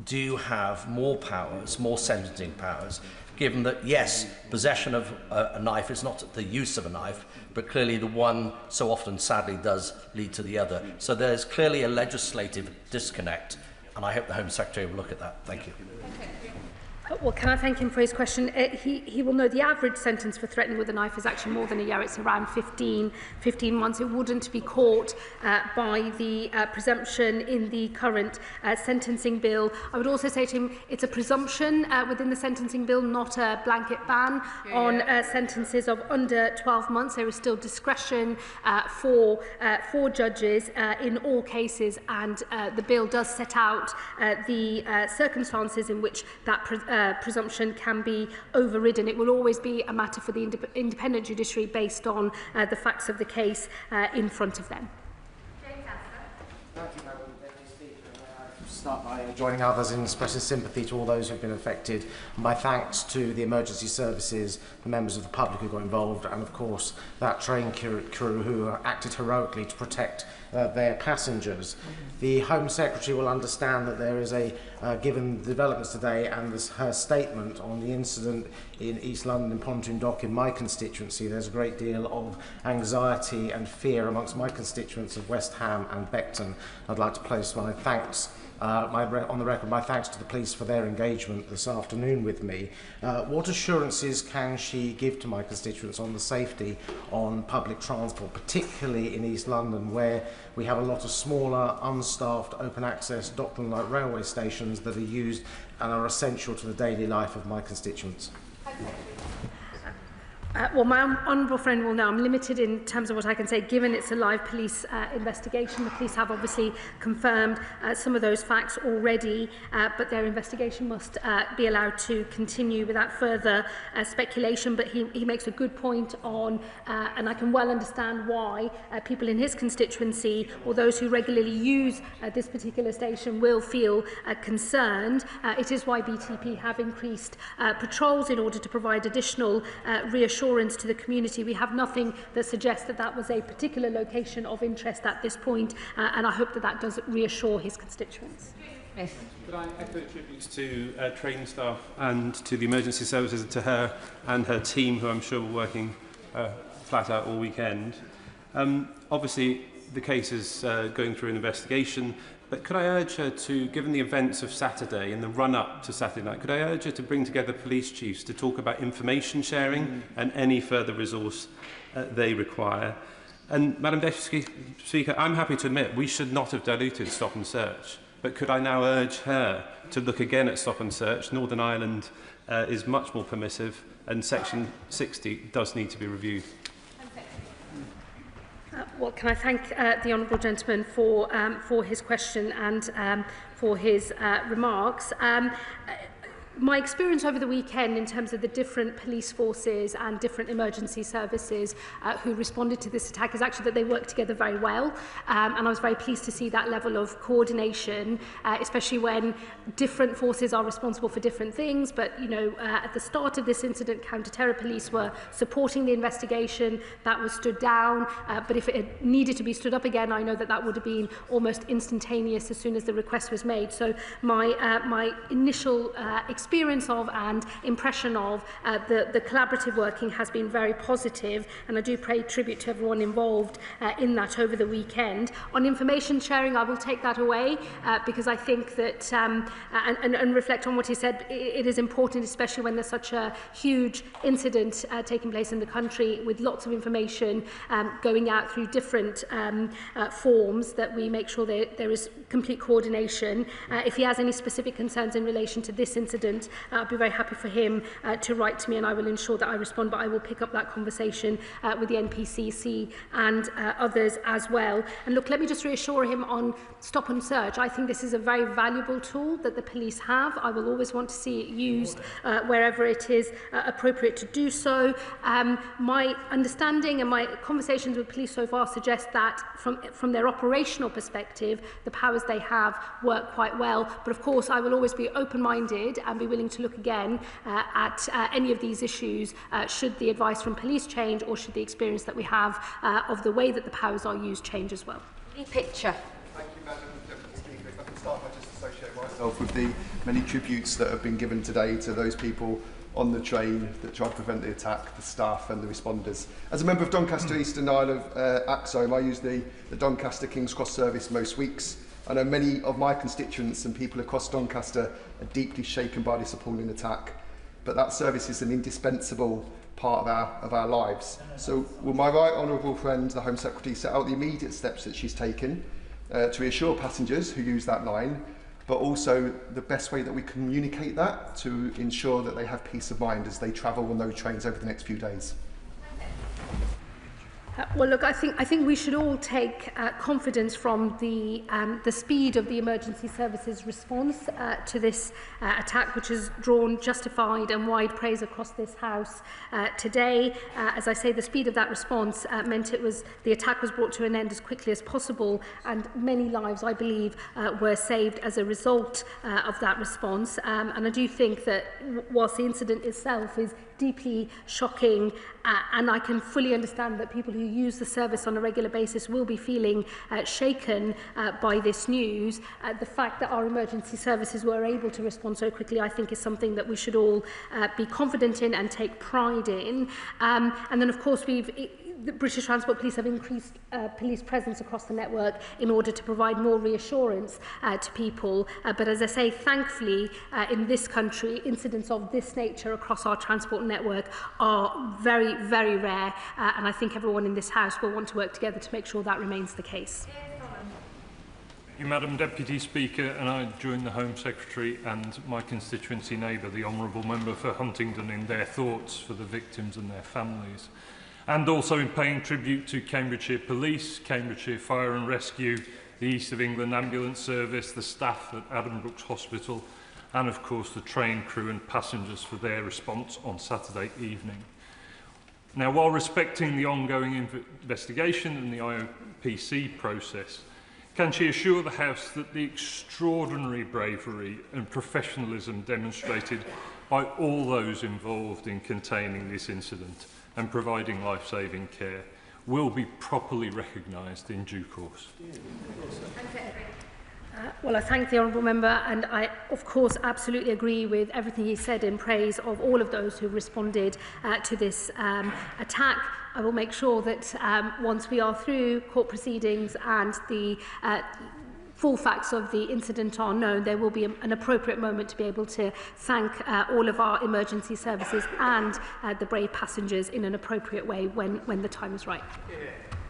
do have more powers, more sentencing powers, given that, yes, possession of a knife is not the use of a knife, but clearly the one so often, sadly, does lead to the other. So there's clearly a legislative disconnect, and I hope the Home Secretary will look at that. Thank you. Well, can I thank him for his question? He will know the average sentence for threatening with a knife is actually more than a year. It's around 15 months. It wouldn't be caught by the presumption in the current sentencing bill. I would also say to him, it's a presumption within the sentencing bill, not a blanket ban on sentences of under 12 months. There is still discretion for judges in all cases, and the bill does set out the circumstances in which that presumption can be overridden. It will always be a matter for the independent judiciary based on the facts of the case in front of them. Thank you, Madam Deputy Speaker. I start by joining others in expressing sympathy to all those who have been affected. My thanks to the emergency services, the members of the public who got involved, and of course that train crew who acted heroically to protect their passengers. The Home Secretary will understand that there is given the developments today and her statement on the incident in East London in Pontoon Dock in my constituency, there's a great deal of anxiety and fear amongst my constituents of West Ham and Beckton. I'd like to place my thanks on the record my thanks to the police for their engagement this afternoon with me. What assurances can she give to my constituents on the safety on public transport, particularly in East London, where we have a lot of smaller, unstaffed, open access, Dockland-like railway stations that are used and are essential to the daily life of my constituents? Well, my honourable friend will know I'm limited in terms of what I can say, given it's a live police investigation. The police have obviously confirmed some of those facts already, but their investigation must be allowed to continue without further speculation. But he makes a good point on, and I can well understand why people in his constituency or those who regularly use this particular station will feel concerned. It is why BTP have increased patrols in order to provide additional reassurance to the community. We have nothing that suggests that that was a particular location of interest at this point, and I hope that that does reassure his constituents. Yes. Could I echo tributes to train staff and to the emergency services, to her and her team, who I'm sure were working flat out all weekend. Obviously, the case is going through an investigation, but could I urge her to, given the events of Saturday and the run-up to Saturday night, could I urge her to bring together police chiefs to talk about information sharing and any further resource they require? And, Madam Deputy Speaker, I'm happy to admit we should not have diluted stop and search, but could I now urge her to look again at stop and search? Northern Ireland is much more permissive, and Section 60 does need to be reviewed. Well, can I thank the honourable gentleman for his question and for his remarks. My experience over the weekend in terms of the different police forces and different emergency services who responded to this attack is actually that they work together very well. And I was very pleased to see that level of coordination, especially when different forces are responsible for different things. But, you know, at the start of this incident, counter-terror police were supporting the investigation. That was stood down. But if it had needed to be stood up again, I know that that would have been almost instantaneous as soon as the request was made. So my initial experience of and impression of the collaborative working has been very positive, and I do pay tribute to everyone involved in that over the weekend. On information sharing, I will take that away because I think that, and reflect on what he said, it is important, especially when there's such a huge incident taking place in the country with lots of information going out through different forms, that we make sure that there is complete coordination. If he has any specific concerns in relation to this incident, I'll be very happy for him to write to me, and I will ensure that I respond, but I will pick up that conversation with the NPCC and others as well. And look, let me just reassure him on stop and search. I think this is a very valuable tool that the police have. I will always want to see it used wherever it is appropriate to do so. My understanding and my conversations with police so far suggest that from their operational perspective, the powers they have work quite well. But of course, I will always be open-minded and be willing to look again at any of these issues should the advice from police change, or should the experience that we have of the way that the powers are used change as well. Picture. Thank you, Madam Deputy Speaker. If I can start by just associating myself with the many tributes that have been given today to those people on the train that tried to prevent the attack, the staff and the responders. As a member of Doncaster East and Isle of Axholme, I use the Doncaster King's Cross service most weeks. I know many of my constituents and people across Doncaster are deeply shaken by this appalling attack, but that service is an indispensable part of our lives. So will my right honourable friend, the Home Secretary, set out the immediate steps that she's taken to reassure passengers who use that line, but also the best way that we communicate that to ensure that they have peace of mind as they travel on those trains over the next few days? Well, look, I think we should all take confidence from the speed of the emergency services response to this attack, which has drawn justified and wide praise across this House today. As I say, the speed of that response meant the attack was brought to an end as quickly as possible, and many lives, I believe, were saved as a result of that response. And I do think that whilst the incident itself is deeply shocking, and I can fully understand that people who use the service on a regular basis will be feeling shaken by this news. The fact that our emergency services were able to respond so quickly, I think, is something that we should all be confident in and take pride in. And then, of course, the British Transport Police have increased police presence across the network in order to provide more reassurance to people. But as I say, thankfully, in this country, incidents of this nature across our transport network are very, very rare. And I think everyone in this House will want to work together to make sure that remains the case. Thank you, Madam Deputy Speaker, and I join the Home Secretary and my constituency neighbour, the Honourable Member for Huntingdon, in their thoughts for the victims and their families. And also in paying tribute to Cambridgeshire Police, Cambridgeshire Fire and Rescue, the East of England Ambulance Service, the staff at Adam Brooks Hospital, and of course the train crew and passengers for their response on Saturday evening. Now, while respecting the ongoing investigation and the IOPC process, can she assure the House that the extraordinary bravery and professionalism demonstrated by all those involved in containing this incident and providing life-saving care will be properly recognised in due course? Well, I thank the Honourable Member, and I, of course, absolutely agree with everything he said in praise of all of those who responded to this attack. I will make sure that once we are through court proceedings and the full facts of the incident are known, there will be an appropriate moment to be able to thank all of our emergency services and the brave passengers in an appropriate way when the time is right.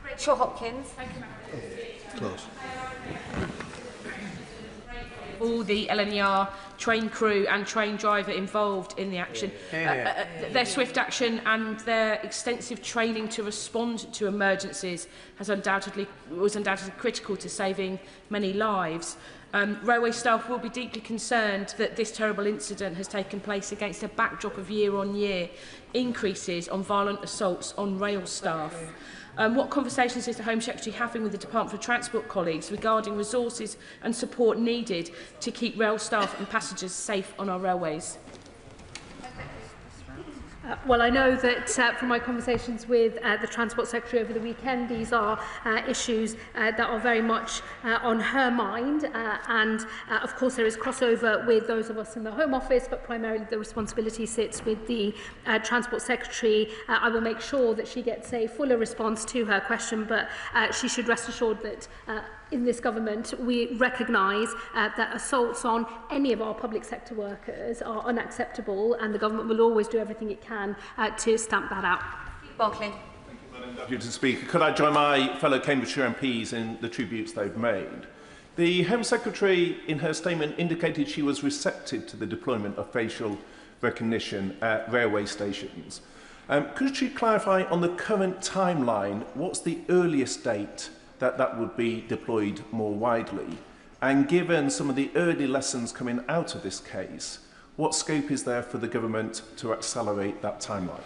Rachel Hopkins. Thank you, Close. all the LNER train crew and train driver involved in the action. Their swift action and their extensive training to respond to emergencies was undoubtedly critical to saving many lives. Railway staff will be deeply concerned that this terrible incident has taken place against a backdrop of year-on-year increases on violent assaults on rail staff. What conversations is the Home Secretary having with the Department for Transport colleagues regarding resources and support needed to keep rail staff and passengers safe on our railways? Well, I know that from my conversations with the Transport Secretary over the weekend, these are issues that are very much on her mind. Of course, there is crossover with those of us in the Home Office, but primarily the responsibility sits with the Transport Secretary. I will make sure that she gets a fuller response to her question, but she should rest assured that in this government, we recognise that assaults on any of our public sector workers are unacceptable, and the government will always do everything it can to stamp that out. Barclay. Deputy Speaker, could I join my fellow Cambridgeshire MPs in the tributes they've made? The Home Secretary, in her statement, indicated she was receptive to the deployment of facial recognition at railway stations. Could she clarify on the current timeline, what's the earliest date that would be deployed more widely? And given some of the early lessons coming out of this case, what scope is there for the government to accelerate that timeline?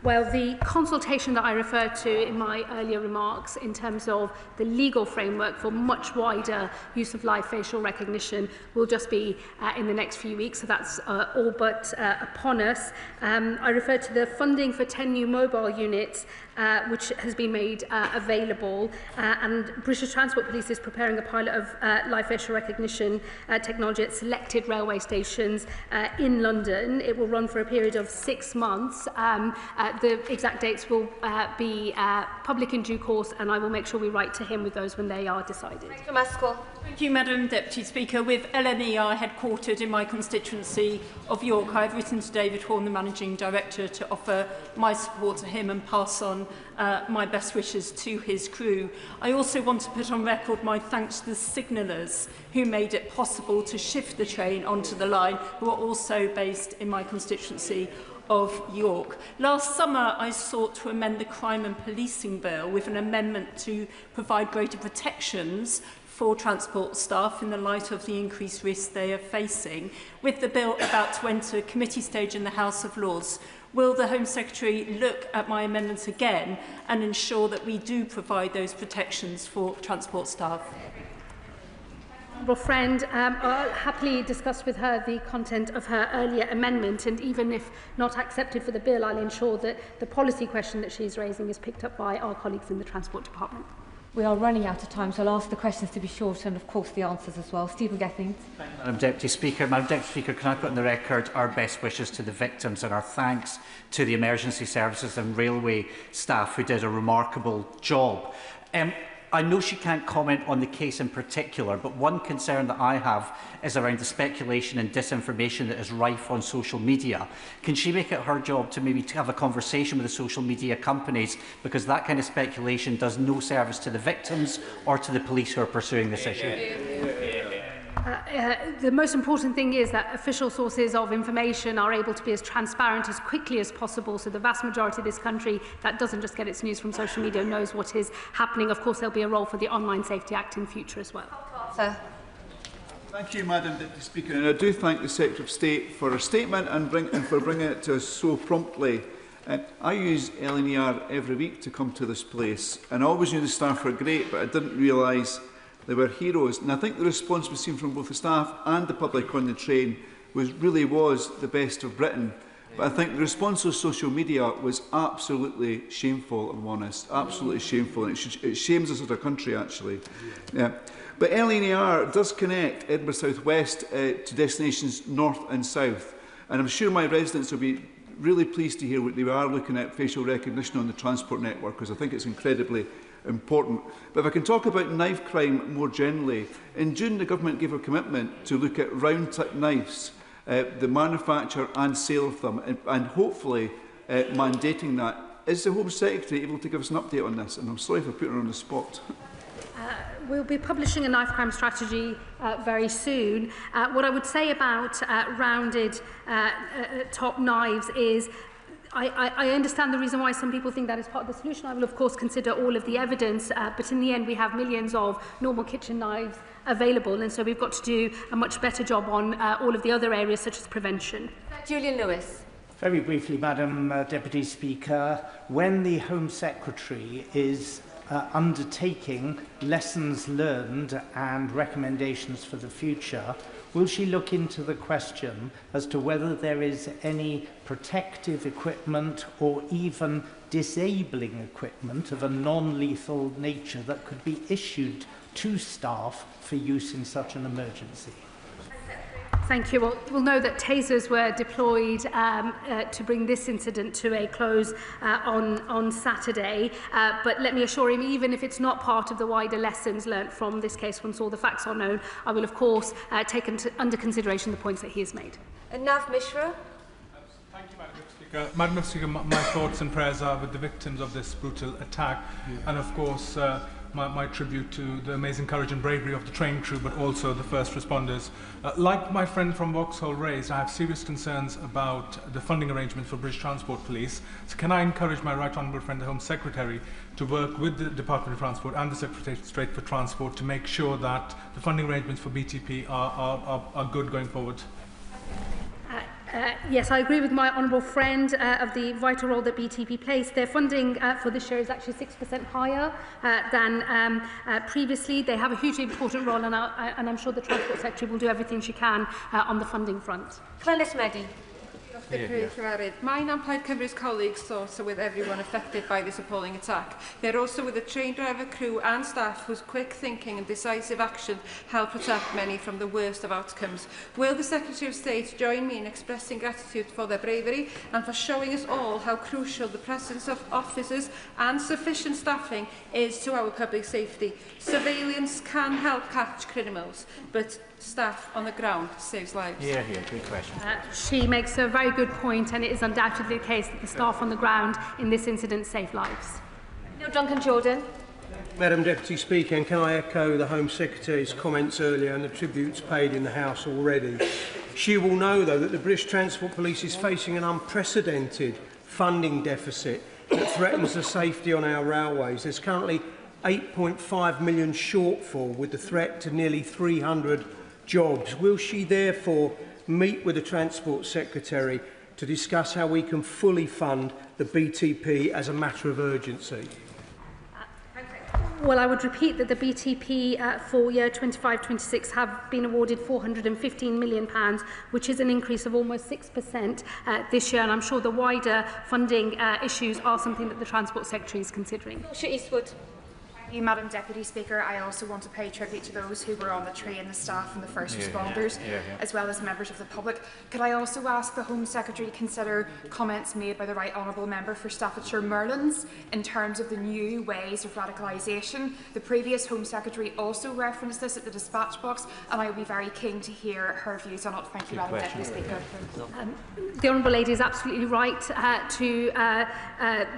Well, the consultation that I referred to in my earlier remarks in terms of the legal framework for much wider use of live facial recognition will just be in the next few weeks, so that's all but upon us. I referred to the funding for 10 new mobile units which has been made available, and British Transport Police is preparing a pilot of live facial recognition technology at selected railway stations in London. It will run for a period of 6 months. The exact dates will be public in due course, and I will make sure we write to him with those when they are decided. Thank you, Madam Deputy Speaker. With LNER headquartered in my constituency of York, I have written to David Horn, the Managing Director, to offer my support to him and pass on my best wishes to his crew. I also want to put on record my thanks to the signallers who made it possible to shift the train onto the line, who are also based in my constituency of York. Last summer, I sought to amend the Crime and Policing Bill with an amendment to provide greater protections for transport staff in the light of the increased risks they are facing. With the bill about to enter committee stage in the House of Lords, will the Home Secretary look at my amendments again and ensure that we do provide those protections for transport staff? Honourable friend, I'll happily discuss with her the content of her earlier amendment, and even if not accepted for the bill, I'll ensure that the policy question that she's raising is picked up by our colleagues in the Transport Department. We are running out of time, so I'll ask the questions to be short and, of course, the answers as well. Stephen Gethings. Madam Deputy Speaker. Madam Deputy Speaker, can I put on the record our best wishes to the victims and our thanks to the emergency services and railway staff who did a remarkable job. I know she can't comment on the case in particular, but one concern that I have is around the speculation and disinformation that is rife on social media. Can she make it her job to maybe have a conversation with the social media companies, because that kind of speculation does no service to the victims or to the police who are pursuing this issue? The most important thing is that official sources of information are able to be as transparent as quickly as possible, so the vast majority of this country that doesn't just get its news from social media knows what is happening. Of course, there'll be a role for the Online Safety Act in future as well. Thank you, Madam Deputy Speaker, and I do thank the Secretary of State for her statement and for bringing it to us so promptly. I use LNER every week to come to this place, and I always knew the staff were great, but I didn't realise they were heroes. And I think the response we've seen from both the staff and the public on the train really was the best of Britain. But I think the response of social media was absolutely shameful, if I'm honest. Absolutely shameful. And it shames us as a country, actually. Yeah. But LNER does connect Edinburgh South West to destinations north and south. And I'm sure my residents will be really pleased to hear what they are looking at facial recognition on the transport network, because I think it's incredibly important. But if I can talk about knife crime more generally, in June the government gave a commitment to look at round-tip knives, the manufacture and sale of them, and hopefully mandating that. Is the Home Secretary able to give us an update on this? And I'm sorry if I put her on the spot. We'll be publishing a knife crime strategy very soon. What I would say about rounded top knives is I understand the reason why some people think that is part of the solution. I will, of course, consider all of the evidence, but in the end, we have millions of normal kitchen knives available, and so we've got to do a much better job on all of the other areas, such as prevention. Julian Lewis. Very briefly, Madam Deputy Speaker, when the Home Secretary is undertaking lessons learned and recommendations for the future, will she look into the question as to whether there is any protective equipment or even disabling equipment of a non-lethal nature that could be issued to staff for use in such an emergency? Thank you. Well, we'll know that tasers were deployed to bring this incident to a close on Saturday. But let me assure him, even if it's not part of the wider lessons learnt from this case, once all the facts are known, I will, of course, take under consideration the points that he has made. Nav Mishra. Thank you, Madam Speaker. Madam Speaker, my thoughts and prayers are with the victims of this brutal attack, and of course my tribute to the amazing courage and bravery of the train crew, but also the first responders. Like my friend from Vauxhall raised, I have serious concerns about the funding arrangements for British Transport Police. So can I encourage my right honourable friend, the Home Secretary, to work with the Department of Transport and the Secretary of State for Transport to make sure that the funding arrangements for BTP are good going forward? Yes, I agree with my honourable friend of the vital role that BTP plays. Their funding for this year is actually 6% higher than previously. They have a hugely important role, and I'm sure the Transport Secretary will do everything she can on the funding front. Glenys Meddy. Mine and Plaid Cymru's colleagues thoughts are with everyone affected by this appalling attack. They're also with the train driver, crew and staff whose quick thinking and decisive action helped protect many from the worst of outcomes. Will the Secretary of State join me in expressing gratitude for their bravery and for showing us all how crucial the presence of officers and sufficient staffing is to our public safety? Surveillance can help catch criminals, but staff on the ground saves lives. Yeah, good question. She makes a very good point, and it is undoubtedly the case that the staff on the ground in this incident saved lives. Neil Duncan-Jordan. Madam Deputy Speaker, and can I echo the Home Secretary's comments earlier and the tributes paid in the House already. She will know, though, that the British Transport Police is facing an unprecedented funding deficit that threatens the safety on our railways. There's currently 8.5 million shortfall, with the threat to nearly 300 jobs. Will she therefore meet with the Transport Secretary to discuss how we can fully fund the BTP as a matter of urgency? Well, I would repeat that the BTP for year 25-26 have been awarded £415 million, which is an increase of almost 6% this year, and I'm sure the wider funding issues are something that the Transport Secretary is considering. Eastwood. Thank you, Madam Deputy Speaker. I also want to pay tribute to those who were on the train, the staff and the first responders, as well as members of the public. Could I also ask the Home Secretary to consider comments made by the Right Honourable Member for Staffordshire Merlins in terms of the new ways of radicalisation? The previous Home Secretary also referenced this at the dispatch box, and I will be very keen to hear her views on it. Thank you, Madam Deputy Speaker. The Honourable Lady is absolutely right to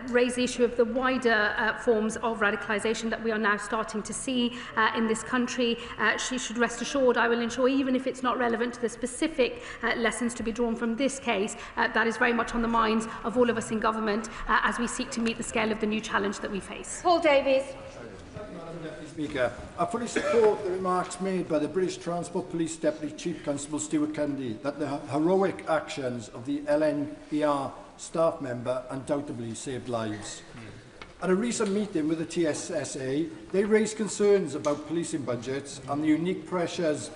raise the issue of the wider forms of radicalisation that we are now starting to see in this country. She should rest assured I will ensure, even if it's not relevant to the specific lessons to be drawn from this case, that is very much on the minds of all of us in government as we seek to meet the scale of the new challenge that we face. Paul Davies. Madam Deputy Speaker, I fully support the remarks made by the British Transport Police Deputy Chief Constable Stuart Kennedy that the heroic actions of the LNER staff member undoubtedly saved lives. At a recent meeting with the TSSA, they raised concerns about policing budgets and the unique pressures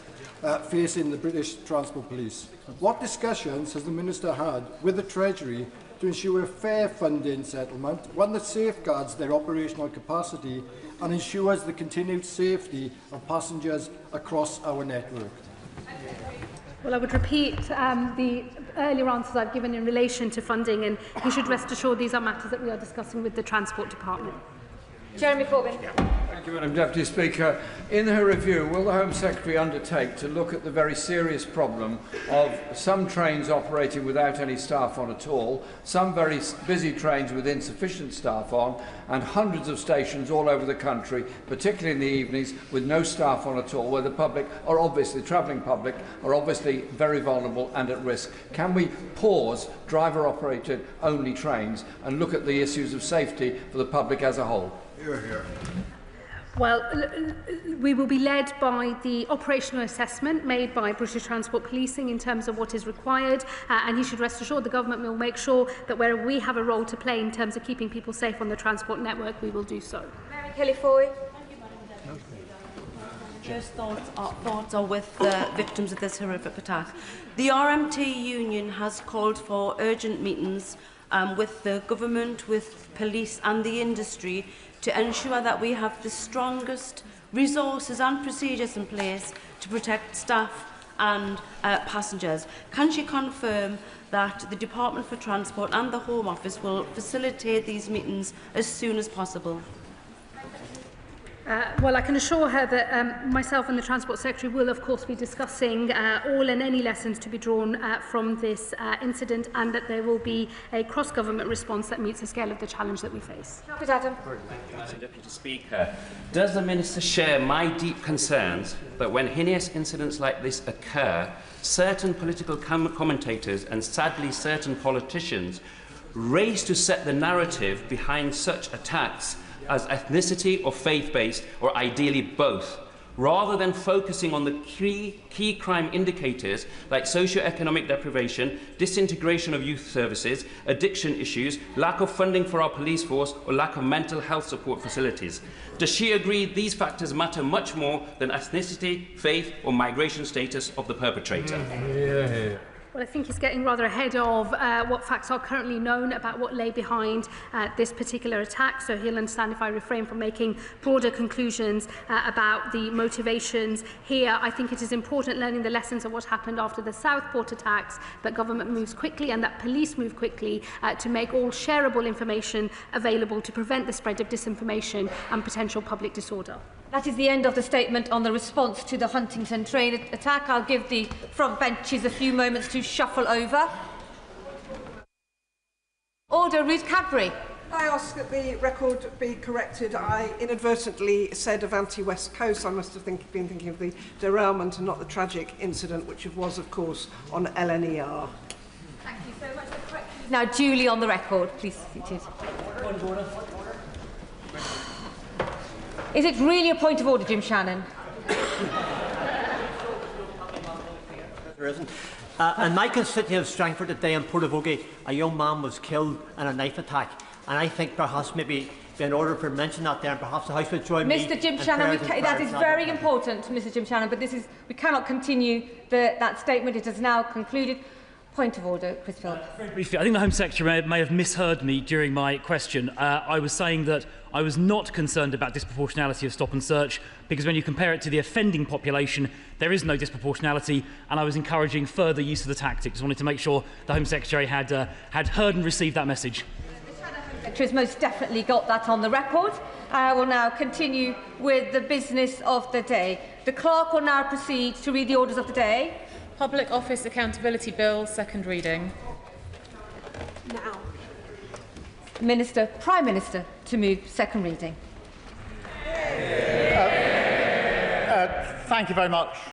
facing the British Transport Police. What discussions has the Minister had with the Treasury to ensure a fair funding settlement, one that safeguards their operational capacity and ensures the continued safety of passengers across our network? Well, I would repeat the earlier answers I've given in relation to funding, and he should rest assured these are matters that we are discussing with the Transport Department. Jeremy Corbyn. Thank you, Madam Deputy Speaker. In her review, will the Home Secretary undertake to look at the very serious problem of some trains operating without any staff on at all, some very busy trains with insufficient staff on, and hundreds of stations all over the country, particularly in the evenings, with no staff on at all, where the public are obviously, the travelling public, are obviously very vulnerable and at risk? Can we pause driver-operated only trains and look at the issues of safety for the public as a whole? Hear, hear. Well, we will be led by the operational assessment made by British Transport Policing in terms of what is required, and he should rest assured the government will make sure that where we have a role to play in terms of keeping people safe on the transport network, we will do so. Mary Kelly-Foy. First thoughts are with the victims of this horrific attack. The RMT union has called for urgent meetings with the government, with police and the industry to ensure that we have the strongest resources and procedures in place to protect staff and passengers. Can she confirm that the Department for Transport and the Home Office will facilitate these meetings as soon as possible? Well, I can assure her that myself and the Transport Secretary will, of course, be discussing all and any lessons to be drawn from this incident, and that there will be a cross-government response that meets the scale of the challenge that we face. Adam. Madam Deputy Speaker, does the Minister share my deep concerns that when heinous incidents like this occur, certain political commentators and sadly certain politicians race to set the narrative behind such attacks as ethnicity or faith-based, or ideally both, rather than focusing on the key crime indicators like socio-economic deprivation, disintegration of youth services, addiction issues, lack of funding for our police force, or lack of mental health support facilities? Does she agree these factors matter much more than ethnicity, faith, or migration status of the perpetrator? Well, I think he's getting rather ahead of what facts are currently known about what lay behind this particular attack, so he'll understand if I refrain from making broader conclusions about the motivations here. I think it is important learning the lessons of what happened after the Southport attacks, that government moves quickly and that police move quickly to make all shareable information available to prevent the spread of disinformation and potential public disorder. That is the end of the statement on the response to the Huntingdon train attack. I'll give the front benches a few moments to shuffle over. Order, Ruth Cadbury. I ask that the record be corrected. I inadvertently said Avanti West Coast. I must have been thinking of the derailment and not the tragic incident, which was, of course, on LNER. Thank you so much for the correction. Now duly on the record. Please seated. Is it really a point of order, Jim Shannon? There isn't. In my constituency of Strangford today in Portavogie, a young man was killed in a knife attack. And I think perhaps maybe in order for mention that there, and perhaps the House would join me. Mr. Jim Shannon, that is very important, Mr. Jim Shannon, but we cannot continue that statement. It has now concluded. Point of order, Chris Phillips. Very briefly, I think the Home Secretary may have misheard me during my question. I was saying that I was not concerned about disproportionality of stop and search, because when you compare it to the offending population, there is no disproportionality, and I was encouraging further use of the tactics. I wanted to make sure the Home Secretary had heard and received that message. The Home Secretary has most definitely got that on the record. I will now continue with the business of the day. The clerk will now proceed to read the orders of the day. Public Office Accountability Bill, second reading. Now. Prime Minister to move second reading. Thank you very much.